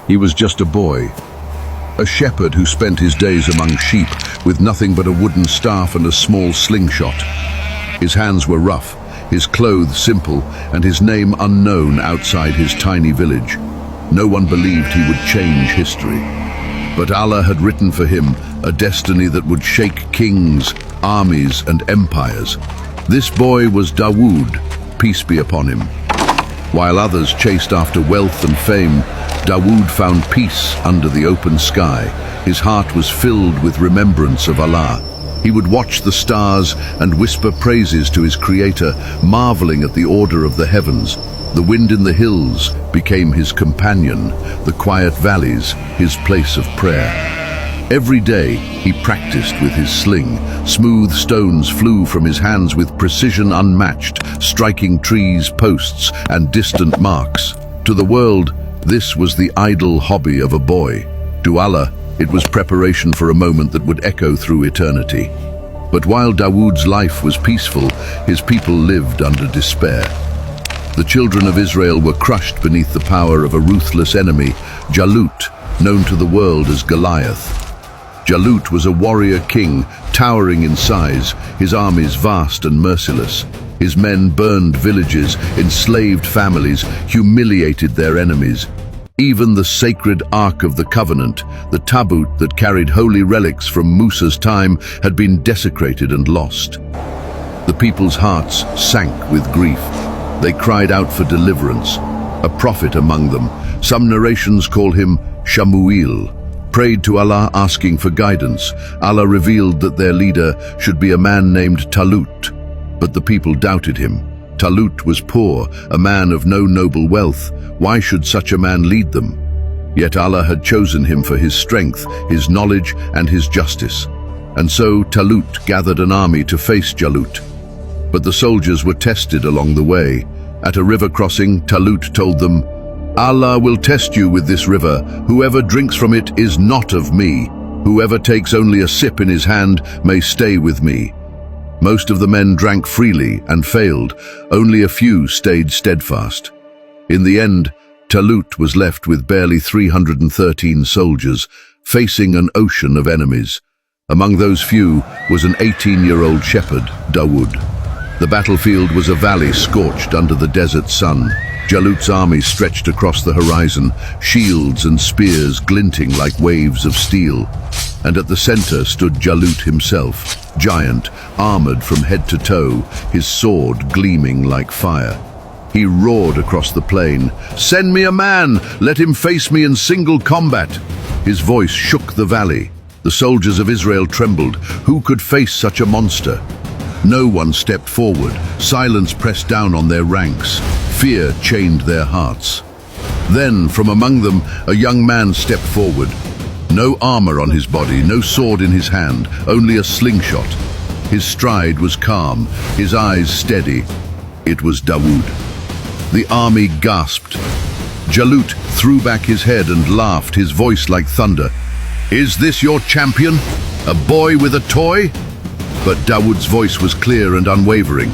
He was just a boy, a shepherd who spent his days among sheep with nothing but a wooden staff and a small slingshot. His hands were rough, his clothes simple, and his name unknown outside his tiny village. No one believed he would change history. But Allah had written for him a destiny that would shake kings, armies, and empires. This boy was Dawud, peace be upon him. While others chased after wealth and fame, Dawud found peace under the open sky. His heart was filled with remembrance of Allah. He would watch the stars and whisper praises to his Creator, marveling at the order of the heavens. The wind in the hills became his companion, the quiet valleys his place of prayer. Every day he practiced with his sling. Smooth stones flew from his hands with precision unmatched, striking trees, posts, and distant marks. To the world, this was the idle hobby of a boy. To Allah, it was preparation for a moment that would echo through eternity. But while Dawud's life was peaceful, his people lived under despair. The children of Israel were crushed beneath the power of a ruthless enemy, Jalut, known to the world as Goliath. Jalut was a warrior king, towering in size, his armies vast and merciless. His men burned villages, enslaved families, humiliated their enemies. Even the sacred Ark of the Covenant, the tabut that carried holy relics from Musa's time, had been desecrated and lost. The people's hearts sank with grief. They cried out for deliverance. A prophet among them, some narrations call him Shamuel, prayed to Allah asking for guidance. Allah revealed that their leader should be a man named Talut, but the people doubted him. Talut was poor, a man of no noble wealth. Why should such a man lead them? Yet Allah had chosen him for his strength, his knowledge, and his justice. And so Talut gathered an army to face Jalut. But the soldiers were tested along the way. At a river crossing, Talut told them, "Allah will test you with this river. Whoever drinks from it is not of me. Whoever takes only a sip in his hand may stay with me." Most of the men drank freely and failed. Only a few stayed steadfast. In the end, Talut was left with barely 313 soldiers, facing an ocean of enemies. Among those few was an 18-year-old shepherd, Dawud. The battlefield was a valley scorched under the desert sun. Jalut's army stretched across the horizon, shields and spears glinting like waves of steel. And at the center stood Jalut himself, giant, armored from head to toe, his sword gleaming like fire. He roared across the plain, "Send me a man! Let him face me in single combat!" His voice shook the valley. The soldiers of Israel trembled. Who could face such a monster? No one stepped forward. Silence pressed down on their ranks. Fear chained their hearts. Then, from among them, a young man stepped forward. No armor on his body, no sword in his hand, only a slingshot. His stride was calm, his eyes steady. It was Dawud. The army gasped. Jalut threw back his head and laughed, his voice like thunder. "Is this your champion? A boy with a toy?" But Dawud's voice was clear and unwavering.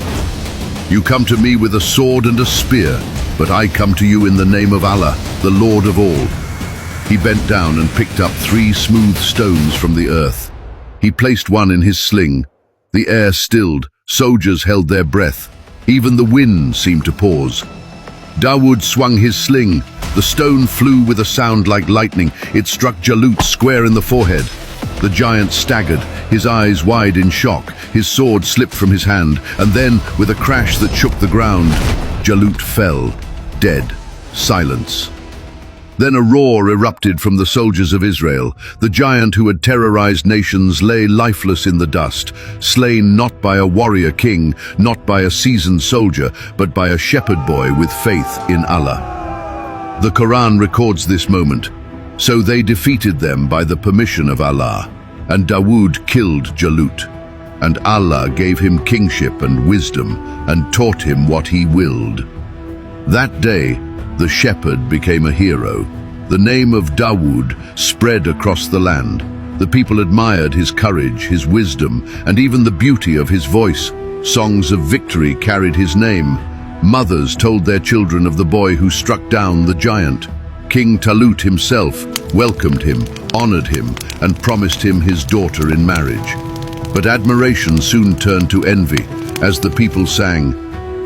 "You come to me with a sword and a spear, but I come to you in the name of Allah, the Lord of all." He bent down and picked up 3 smooth stones from the earth. He placed one in his sling. The air stilled, soldiers held their breath. Even the wind seemed to pause. Dawud swung his sling. The stone flew with a sound like lightning. It struck Jalut square in the forehead. The giant staggered, his eyes wide in shock. His sword slipped from his hand, and then, with a crash that shook the ground, Jalut fell, dead. Silence. Then a roar erupted from the soldiers of Israel. The giant who had terrorized nations lay lifeless in the dust, slain not by a warrior king, not by a seasoned soldier, but by a shepherd boy with faith in Allah. The Quran records this moment. So they defeated them by the permission of Allah, and Dawud killed Jalut. And Allah gave him kingship and wisdom, and taught him what he willed. That day, the shepherd became a hero. The name of Dawud spread across the land. The people admired his courage, his wisdom, and even the beauty of his voice. Songs of victory carried his name. Mothers told their children of the boy who struck down the giant. King Talut himself welcomed him, honored him, and promised him his daughter in marriage. But admiration soon turned to envy, as the people sang,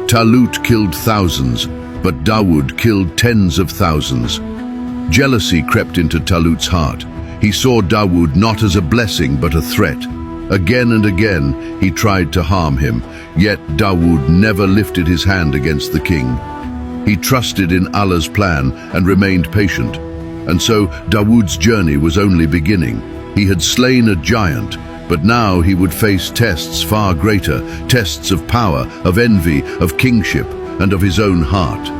"Talut killed thousands, but Dawud killed tens of thousands." Jealousy crept into Talut's heart. He saw Dawud not as a blessing but a threat. Again and again he tried to harm him, yet Dawud never lifted his hand against the king. He trusted in Allah's plan and remained patient. And so Dawud's journey was only beginning. He had slain a giant, but now he would face tests far greater, tests of power, of envy, of kingship, and of his own heart.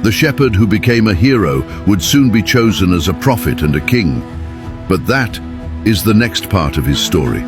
The shepherd who became a hero would soon be chosen as a prophet and a king. But that is the next part of his story.